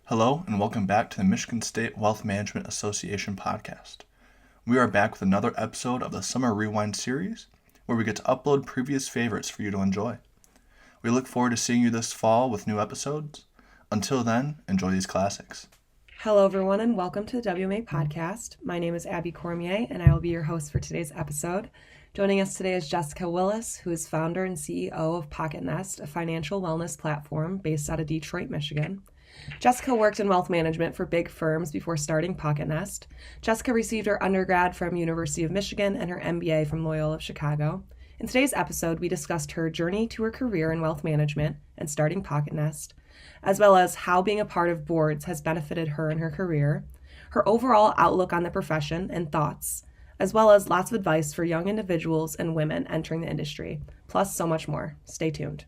Hello, and welcome back to the Michigan State Wealth Management Association podcast. We are back with another episode of the Summer Rewind series, where we get to upload previous favorites for you to enjoy. We look forward to seeing you this fall with new episodes. Until then, enjoy these classics. Hello, everyone, and welcome to the WMA podcast. My name is Abby Cormier, and I will be your host for today's episode. Joining us today is Jessica Willis, who is founder and CEO of Pocketnest, a financial wellness platform based out of Detroit, Michigan. Jessica worked in wealth management for big firms before starting Pocketnest. Jessica received her undergrad from University of Michigan and her MBA from Loyola of Chicago. In today's episode, we discussed her journey to her career in wealth management and starting Pocketnest, as well as how being a part of boards has benefited her in her career, her overall outlook on the profession and thoughts, as well as lots of advice for young individuals and women entering the industry, plus so much more. Stay tuned.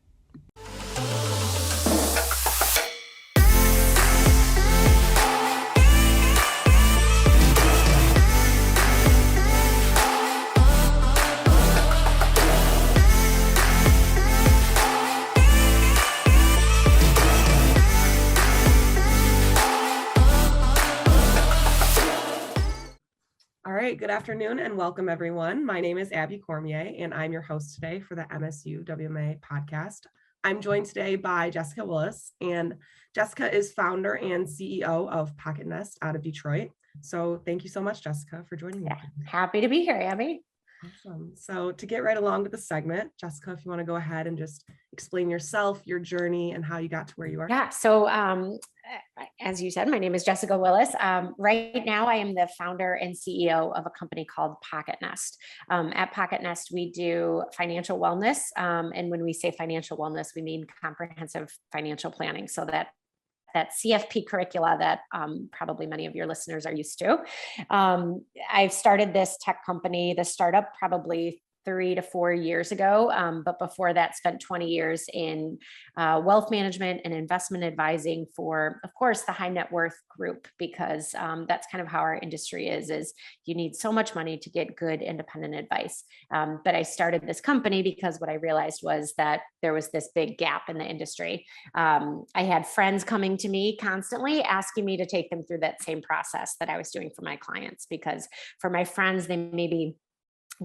Good afternoon and welcome everyone. My name is Abby Cormier and I'm your host today for the MSU WMA podcast. I'm joined today by Jessica Willis, and Jessica is founder and CEO of Pocketnest out of Detroit. So thank you so much, Jessica, for joining me. Happy to be here, Abby. Awesome. So to get right along with the segment, Jessica, if you want to go ahead and just explain yourself, your journey, and how you got to where you are. Yeah. So as you said, my name is Jessica Willis. Right now, I am the founder and CEO of a company called Pocketnest. At Pocketnest, we do financial wellness. And when we say financial wellness, we mean comprehensive financial planning. So that CFP curricula that probably many of your listeners are used to. I've started this tech company, the startup, probably 3 to 4 years ago. But before that, spent 20 years in wealth management and investment advising for, of course, the high net worth group, because that's kind of how our industry is you need so much money to get good independent advice. But I started this company because what I realized was that there was this big gap in the industry. I had friends coming to me constantly asking me to take them through that same process that I was doing for my clients, because for my friends, they maybe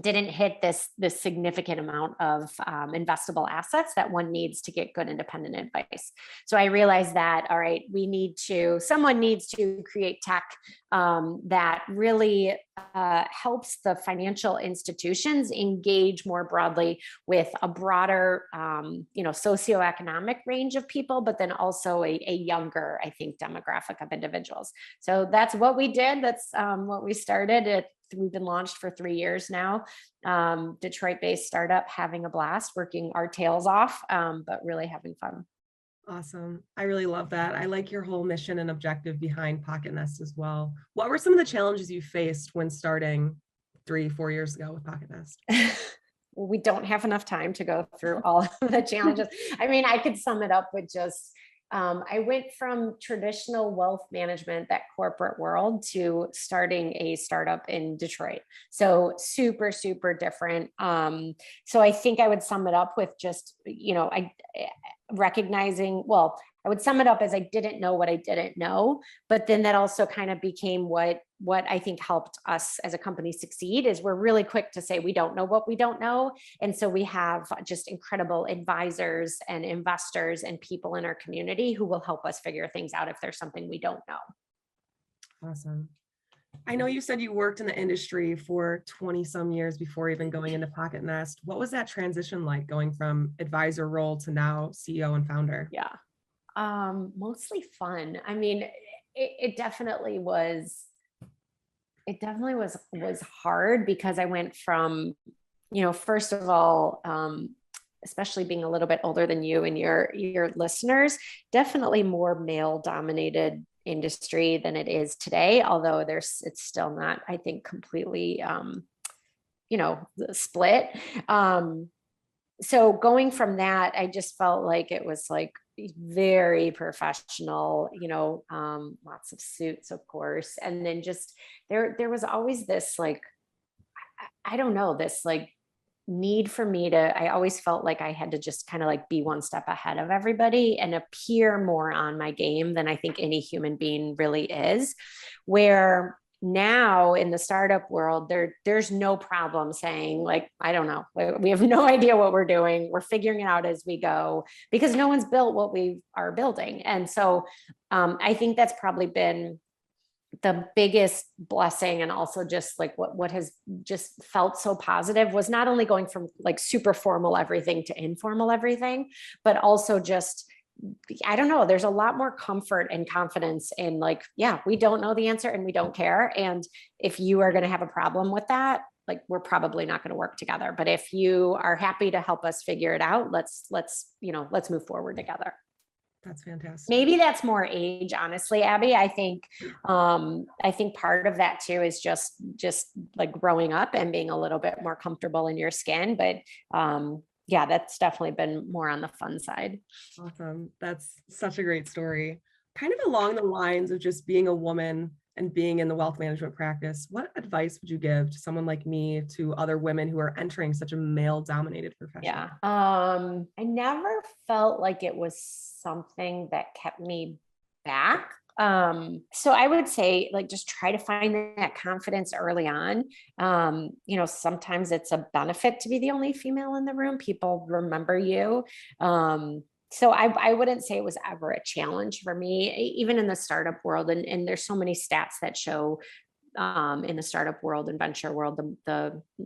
didn't hit this significant amount of investable assets that one needs to get good independent advice. So I realized that, all right, someone needs to create tech that really helps the financial institutions engage more broadly with a broader, socioeconomic range of people, but then also a younger, I think, demographic of individuals. So that's what we did. That's what we started. We've been launched for 3 years now. Detroit-based startup, having a blast, working our tails off, but really having fun. Awesome. I really love that. I like your whole mission and objective behind Pocketnest as well. What were some of the challenges you faced when starting 3-4 years ago with Pocketnest? We don't have enough time to go through all of the challenges. I mean, I could sum it up with just I went from traditional wealth management, that corporate world, to starting a startup in Detroit. So super, super different. So I think I would sum it up with just, I would sum it up as I didn't know what I didn't know, but then that also kind of became what I think helped us as a company succeed is we're really quick to say we don't know what we don't know. And so we have just incredible advisors and investors and people in our community who will help us figure things out if there's something we don't know. Awesome. I know you said you worked in the industry for 20 some years before even going into Pocketnest. What was that transition like, going from advisor role to now CEO and founder? Yeah. Mostly fun. I mean, it definitely was hard because I went from, first of all, especially being a little bit older than you and your listeners, definitely more male dominated industry than it is today. Although it's still not, I think, completely, split. So going from that, I just felt like it was like very professional, lots of suits, of course. And then just there was always this, like, I don't know, this like need for me to, I always felt like I had to just kind of like be one step ahead of everybody and appear more on my game than I think any human being really is. Where now in the startup world, there's no problem saying like, I don't know, we have no idea what we're doing. We're figuring it out as we go because no one's built what we are building. And so I think that's probably been the biggest blessing, and also just like what has just felt so positive was not only going from like super formal everything to informal everything, but also just, I don't know, there's a lot more comfort and confidence in like, yeah, we don't know the answer and we don't care. And if you are going to have a problem with that, like we're probably not going to work together. But if you are happy to help us figure it out, let's move forward together. That's fantastic. Maybe that's more age, honestly, Abby. I think part of that too is just like growing up and being a little bit more comfortable in your skin. But yeah, that's definitely been more on the fun side. Awesome. That's such a great story. Kind of along the lines of just being a woman and being in the wealth management practice, what advice would you give to someone like me, to other women who are entering such a male-dominated profession? Yeah. I never felt like it was something that kept me back. So I would say like, just try to find that confidence early on. Sometimes it's a benefit to be the only female in the room. People remember you. So I wouldn't say it was ever a challenge for me, even in the startup world. And there's so many stats that show in the startup world and venture world,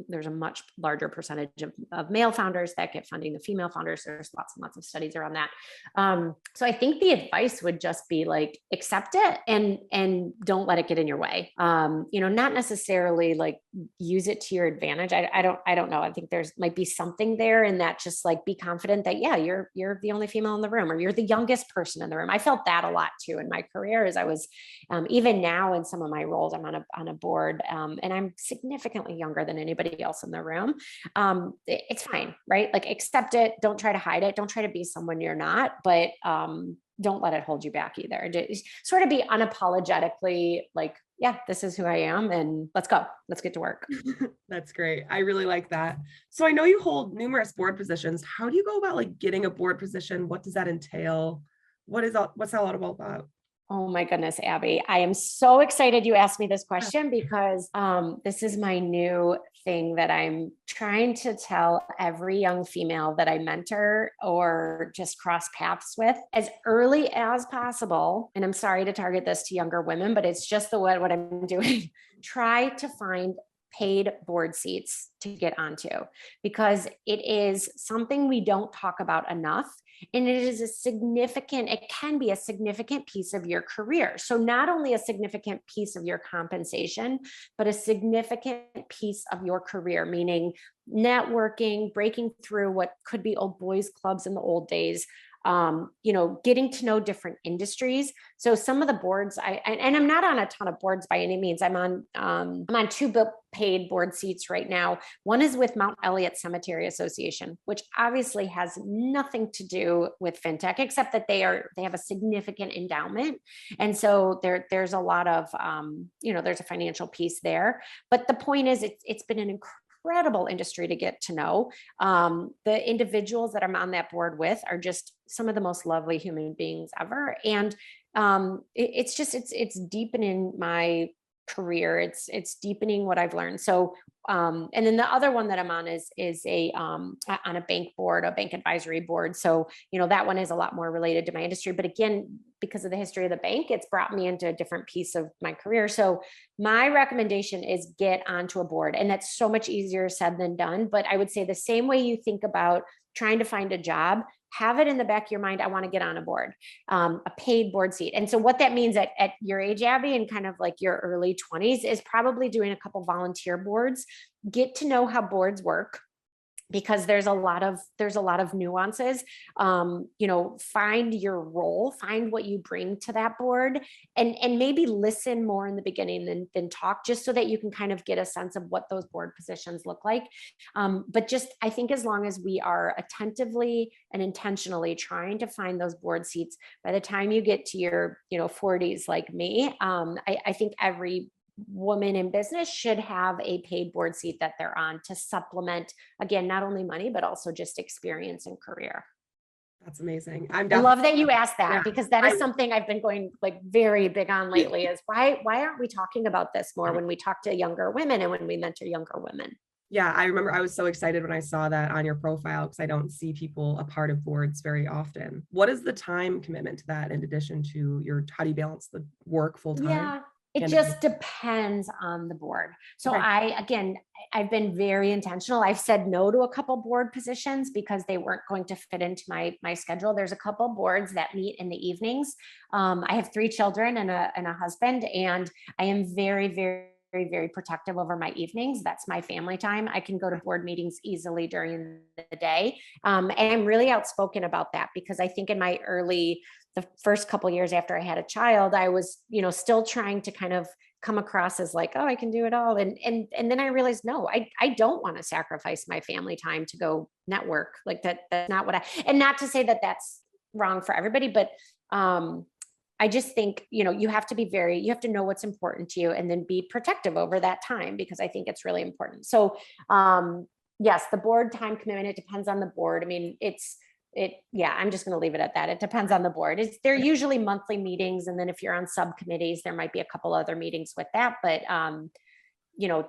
there's a much larger percentage of male founders that get funding than female founders. There's lots and lots of studies around that. So I think the advice would just be like, accept it and don't let it get in your way. Not necessarily like use it to your advantage. I don't know. I think there's might be something there in that, just like be confident that, yeah, you're the only female in the room, or you're the youngest person in the room. I felt that a lot too in my career, as I was, even now in some of my roles, I'm on a board, and I'm significantly younger than anybody else in the room. It's fine, right? Like, accept it. Don't try to hide it. Don't try to be someone you're not, but don't let it hold you back either. Just sort of be unapologetically like, yeah, this is who I am, and let's go. Let's get to work. That's great. I really like that. So I know you hold numerous board positions. How do you go about like getting a board position? What does that entail? What's that all about? Oh my goodness, Abby. I am so excited you asked me this question, because this is my new thing that I'm trying to tell every young female that I mentor or just cross paths with as early as possible. And I'm sorry to target this to younger women, but it's just what I'm doing. Try to find paid board seats to get onto, because it is something we don't talk about enough. And it can be a significant piece of your career. So not only a significant piece of your compensation, but a significant piece of your career, meaning networking, breaking through what could be old boys clubs in the old days, getting to know different industries. So some of the boards and I'm not on a ton of boards by any means. I'm on two paid board seats right now. One is with Mount Elliott Cemetery Association, which obviously has nothing to do with fintech, except that they have a significant endowment. And so there's a lot of, there's a financial piece there. But the point is, it's been an incredible industry to get to know. The individuals that I'm on that board with are just some of the most lovely human beings ever. And it's deepening my career. It's deepening what I've learned. So, and then the other one that I'm on is on a bank board, a bank advisory board. So, that one is a lot more related to my industry, but again, because of the history of the bank, it's brought me into a different piece of my career. So my recommendation is get onto a board, and that's so much easier said than done. But I would say the same way you think about trying to find a job, have it in the back of your mind, I want to get on a board, a paid board seat. And so what that means at your age, Abby, and kind of like your early 20s, is probably doing a couple volunteer boards, get to know how boards work, because there's a lot of nuances. Find your role, find what you bring to that board, and maybe listen more in the beginning than talk, just so that you can kind of get a sense of what those board positions look like. But just, I think as long as we are attentively and intentionally trying to find those board seats, by the time you get to your 40s like me, I think every woman in business should have a paid board seat that they're on to supplement, again, not only money, but also just experience and career. That's amazing. I love that you asked that, Yeah. because that is something I've been going like very big on lately, is why aren't we talking about this more when we talk to younger women and when we mentor younger women? Yeah, I remember I was so excited when I saw that on your profile, because I don't see people a part of boards very often. What is the time commitment to that in addition to how do you balance the work full time? Yeah, it just depends on the board. So Okay. I've been very intentional. I've said no to a couple board positions because they weren't going to fit into my schedule. There's a couple boards that meet in the evenings. I have 3 children and a husband, and I am very, very, very, very protective over my evenings. That's my family time. I can go to board meetings easily during the day. And I'm really outspoken about that, because I think in the first couple of years after I had a child, I was, still trying to kind of come across as like, oh, I can do it all. And then I realized, no, I don't want to sacrifice my family time to go network. Like that's not and not to say that that's wrong for everybody, but I just think, you have to know what's important to you and then be protective over that time, because I think it's really important. So, yes, the board time commitment, it depends on the board. I mean, I'm just going to leave it at that. It depends on the board. They're usually monthly meetings. And then if you're on subcommittees, there might be a couple other meetings with that, but,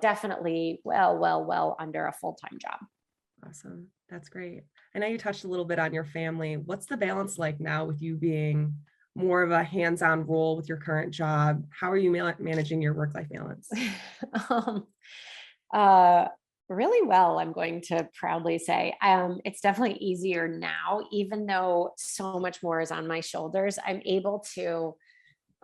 definitely well under a full-time job. Awesome. That's great. I know you touched a little bit on your family. What's the balance like now with you being more of a hands-on role with your current job? How are you managing your work-life balance? Really well, I'm going to proudly say. It's definitely easier now, even though so much more is on my shoulders. I'm able to,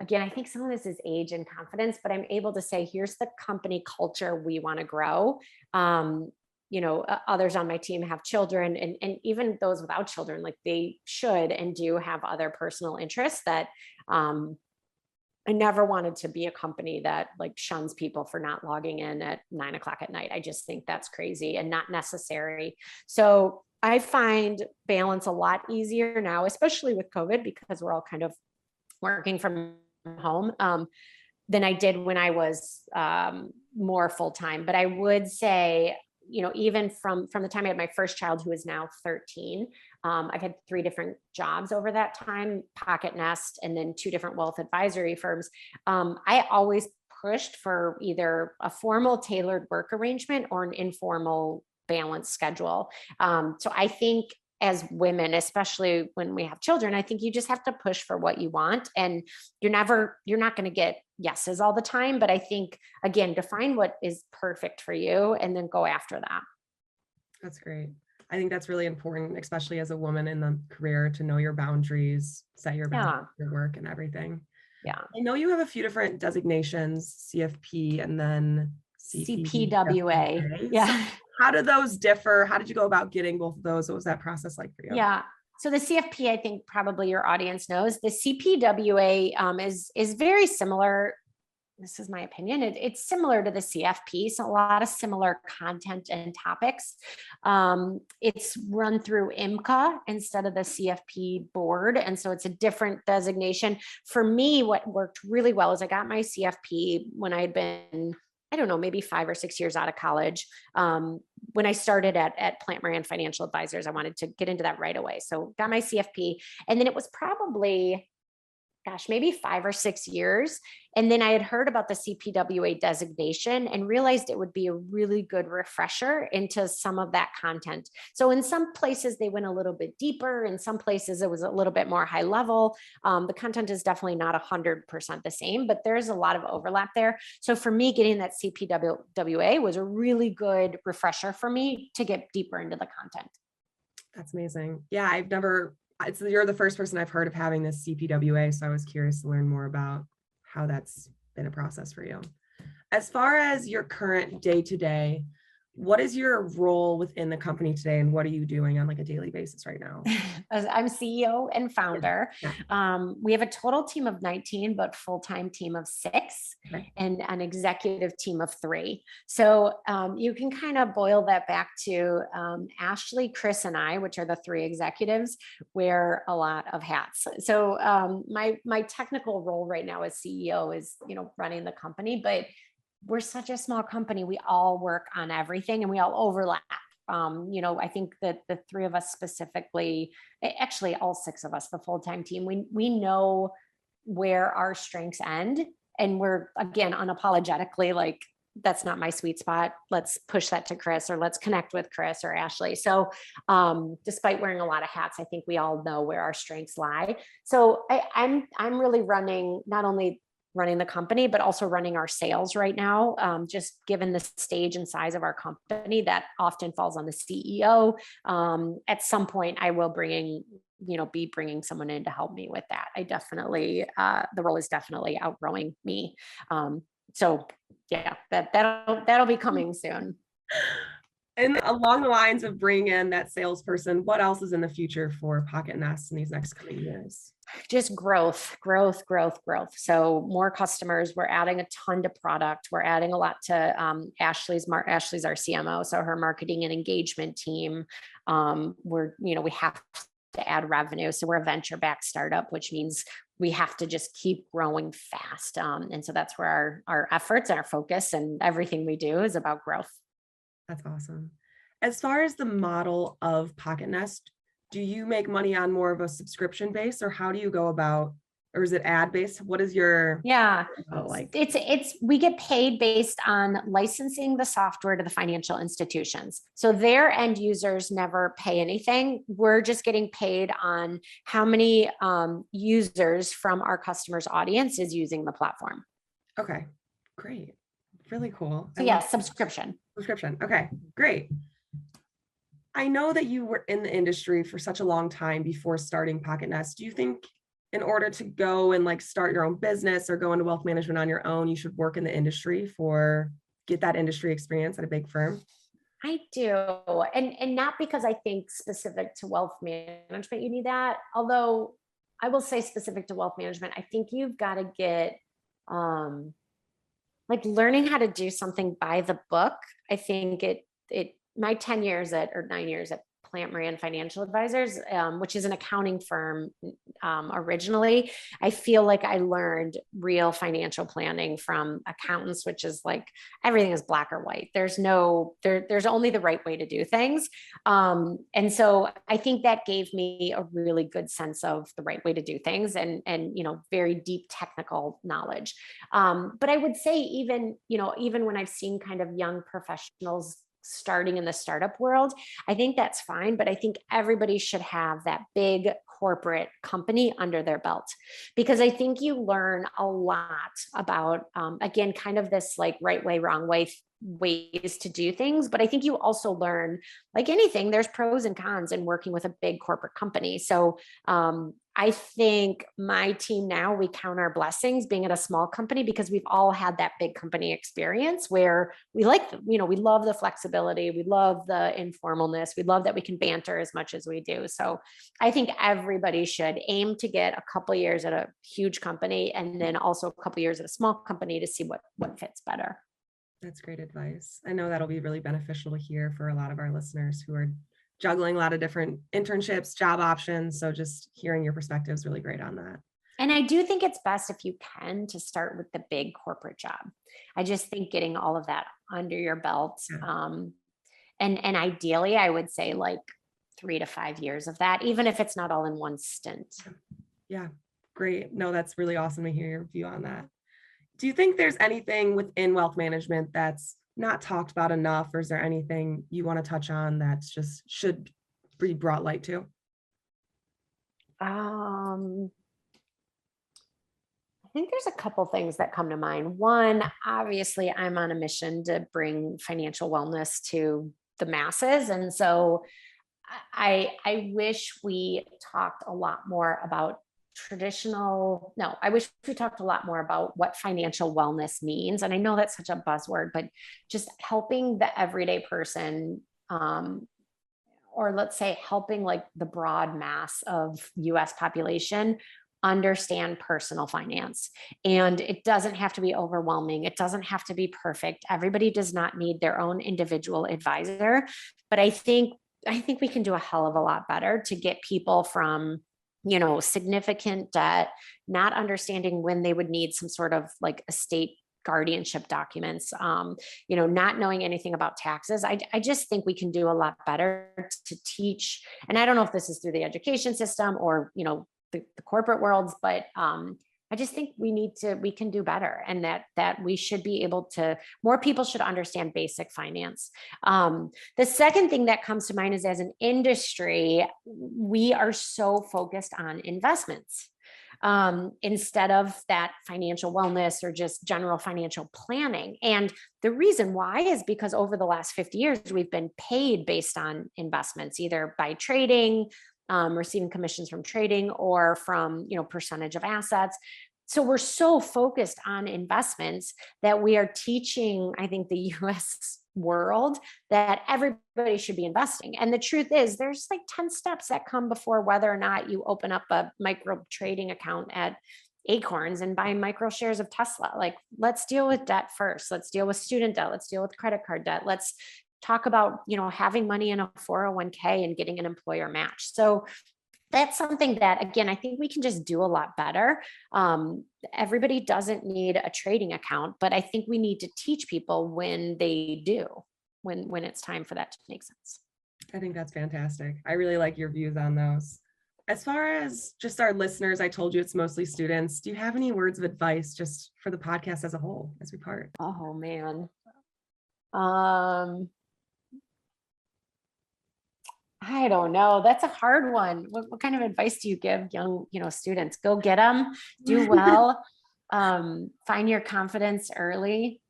again, I think some of this is age and confidence, but I'm able to say, here's the company culture we want to grow. Others on my team have children, and even those without children, like they should and do have other personal interests that I never wanted to be a company that like shuns people for not logging in at 9:00 at night. I just think that's crazy and not necessary. So I find balance a lot easier now, especially with COVID, because we're all kind of working from home, than I did when I was more full-time. But I would say, even from the time I had my first child, who is now 13, I've had 3 different jobs over that time, Pocketnest, and then 2 different wealth advisory firms. I always pushed for either a formal tailored work arrangement or an informal balanced schedule. So I think as women, especially when we have children, I think you just have to push for what you want, and you're not going to get yeses all the time. But I think, again, define what is perfect for you and then go after that. That's great. I think that's really important, especially as a woman in the career, to know your boundaries, set your boundaries, your work and everything. Yeah. I know you have a few different designations, CFP and then CPWA. Yeah. So how do those differ? How did you go about getting both of those? What was that process like for you? Yeah. So the CFP, I think probably your audience knows. The CPWA is very similar. This is my opinion. It's similar to the CFP, so a lot of similar content and topics. It's run through MCA instead of the CFP board, and so it's a different designation. For me, what worked really well is I got my CFP when I had been, I don't know, maybe 5 or 6 years out of college. When I started at Plant Moran Financial Advisors, I wanted to get into that right away. So got my CFP, and then it was probably, maybe 5 or 6 years. And then I had heard about the CPWA designation and realized it would be a really good refresher into some of that content. So in some places they went a little bit deeper. In some places it was a little bit more high level. The content is definitely not 100% the same, but there's a lot of overlap there. So for me, getting that CPWA was a really good refresher for me to get deeper into the content. That's amazing. Yeah, you're the first person I've heard of having this CPWA, so I was curious to learn more about how that's been a process for you. As far as your current day-to-day, what is your role within the company today, and what are you doing on like a daily basis right now? I'm CEO and founder. Yeah. We have a total team of 19, but full-time team of 6, okay. and an executive team of 3. So you can kind of boil that back to Ashley, Chris, and I, which are the 3 executives, wear a lot of hats. So my technical role right now as CEO is, running the company, but we're such a small company. We all work on everything and we all overlap. I think that the three of us specifically, actually all six of us, the full-time team, we know where our strengths end. And we're, again, unapologetically like, that's not my sweet spot. Let's push that to Chris, or let's connect with Chris or Ashley. So despite wearing a lot of hats, I think we all know where our strengths lie. So I'm really not only running the company, but also running our sales right now. Just given the stage and size of our company, that often falls on the CEO. At some point, I will be bringing someone in to help me with that. I definitely, the role is definitely outgrowing me. So yeah, that'll be coming soon. And along the lines of bringing in that salesperson, what else is in the future for Pocketnest in these next coming years? Just growth. So more customers, we're adding a ton to product. We're adding a lot to Ashley's our CMO. So her marketing and engagement team, we have to add revenue. So we're a venture-backed startup, which means we have to just keep growing fast. And so that's where our efforts and our focus and everything we do is about growth. That's awesome. As far as the model of Pocketnest, do you make money on more of a subscription base, or how do you go about, or is it ad based? What is your we get paid based on licensing the software to the financial institutions. So their end users never pay anything. We're just getting paid on how many users from our customers' audience is using the platform. Okay, great. Really cool. So yeah, subscription. Okay, great. I know that you were in the industry for such a long time before starting Pocketnest. Do you think in order to go and start your own business or go into wealth management on your own, you should work in the industry get that industry experience at a big firm? I do. And not because I think specific to wealth management, you need that. Although I will say specific to wealth management, I think you've got to get, learning how to do something by the book. I think my 9 years at Plant Moran Financial Advisors, which is an accounting firm originally, I feel like I learned real financial planning from accountants, which is everything is black or white. There's only the right way to do things. And so I think that gave me a really good sense of the right way to do things and very deep technical knowledge. But I would say even when I've seen kind of young professionals starting in the startup world, I think that's fine. But I think everybody should have that big corporate company under their belt, because I think you learn a lot about, again, kind of this right way, wrong way ways to do things. But I think you also learn, like anything, there's pros and cons in working with a big corporate company. So I think my team now, we count our blessings being at a small company, because we've all had that big company experience where we we love the flexibility. We love the informalness. We love that we can banter as much as we do. So I think everybody should aim to get a couple years at a huge company, and then also a couple years at a small company to see what fits better. That's great advice. I know that'll be really beneficial to hear for a lot of our listeners who are juggling a lot of different internships, job options. So just hearing your perspective is really great on that. And I do think it's best, if you can, to start with the big corporate job. I just think getting all of that under your belt. And ideally, I would say 3 to 5 years of that, even if it's not all in one stint. Yeah, great. No, that's really awesome to hear your view on that. Do you think there's anything within wealth management that's not talked about enough, or is there anything you want to touch on that's just should be brought light to? I think there's a couple things that come to mind. One, obviously, I'm on a mission to bring financial wellness to the masses. And so I wish we talked a lot more about I wish we talked a lot more about what financial wellness means. And I know that's such a buzzword, but just helping the everyday person, or let's say helping the broad mass of US population understand personal finance. And it doesn't have to be overwhelming. It doesn't have to be perfect. Everybody does not need their own individual advisor. But I think we can do a hell of a lot better to get people from significant debt, not understanding when they would need some sort of estate guardianship documents, not knowing anything about taxes. I just think we can do a lot better to teach. And I don't know if this is through the education system or, the corporate worlds, but I just think we can do better, and that we should be able to, more people should understand basic finance. The second thing that comes to mind is, as an industry, we are so focused on investments instead of that financial wellness or just general financial planning. And the reason why is because over the last 50 years, we've been paid based on investments, either by trading, receiving commissions from trading, or from, percentage of assets. So we're so focused on investments that we are teaching, I think, the US world that everybody should be investing. And the truth is, there's like 10 steps that come before whether or not you open up a micro trading account at Acorns and buy micro shares of Tesla. Like, let's deal with debt first. Let's deal with student debt. Let's deal with credit card debt. Let's talk about, having money in a 401k and getting an employer match. So that's something that, again, I think we can just do a lot better. Everybody doesn't need a trading account, but I think we need to teach people when they do, when it's time for that to make sense. I think that's fantastic. I really like your views on those. As far as just our listeners, I told you it's mostly students. Do you have any words of advice just for the podcast as a whole as we part? Oh, man. I don't know. That's a hard one. What kind of advice do you give young, students? Go get them, do well, find your confidence early,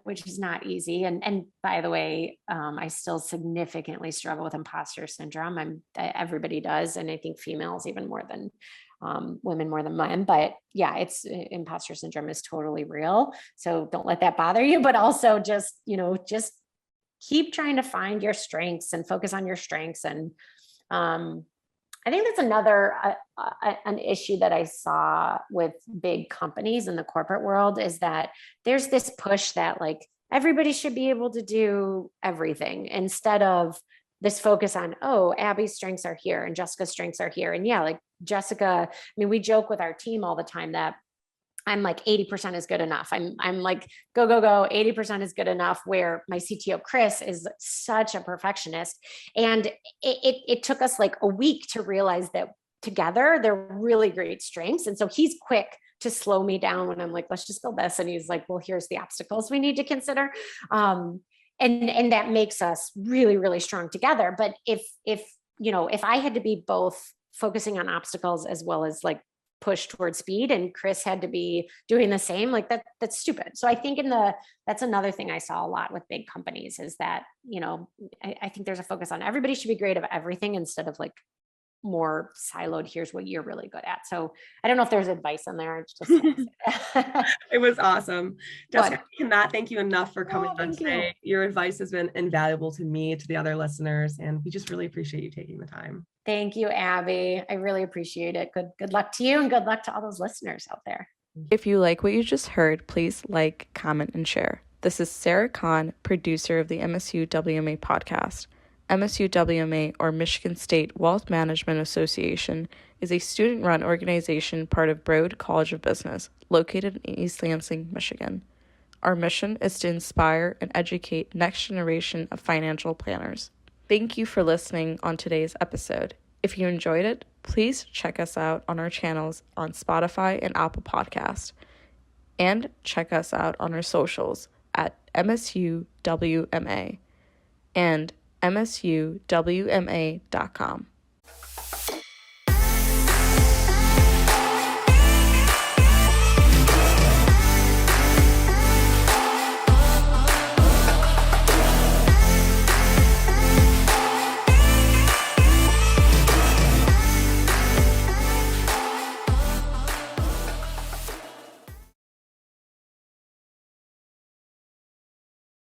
which is not easy. And by the way, I still significantly struggle with imposter syndrome. Everybody does. And I think females even more than women more than men, but yeah, imposter syndrome is totally real. So don't let that bother you, but also just keep trying to find your strengths and focus on your strengths. And I think that's another an issue that I saw with big companies in the corporate world, is that there's this push that like everybody should be able to do everything, instead of this focus on, oh, Abby's strengths are here and Jessica's strengths are here. And yeah, like Jessica, we joke with our team all the time that I'm like 80% is good enough. I'm like, go, 80% is good enough, where my CTO, Chris, is such a perfectionist. And it took us like a week to realize that together they're really great strengths. And so he's quick to slow me down when I'm like, let's just build this. And he's like, well, here's the obstacles we need to consider. And that makes us really, really strong together. But if I had to be both focusing on obstacles as well as like push towards speed, and Chris had to be doing the same, like that's stupid. So I think that's another thing I saw a lot with big companies, is that, I think there's a focus on everybody should be great at everything, instead of like more siloed, here's what you're really good at. So I don't know if there's advice in there. It's just It was awesome. Jessica, I cannot thank you enough for coming on today. Your advice has been invaluable to me, to the other listeners, and we just really appreciate you taking the time. Thank you, Abby. I really appreciate it. Good luck to you, and good luck to all those listeners out there. If you like what you just heard, please like, comment, and share. This is Sarah Kahn, producer of the MSU WMA podcast. MSU WMA, or Michigan State Wealth Management Association, is a student-run organization part of Broad College of Business, located in East Lansing, Michigan. Our mission is to inspire and educate next generation of financial planners. Thank you for listening on today's episode. If you enjoyed it, please check us out on our channels on Spotify and Apple Podcasts. And check us out on our socials at MSU WMA and msuwma.com.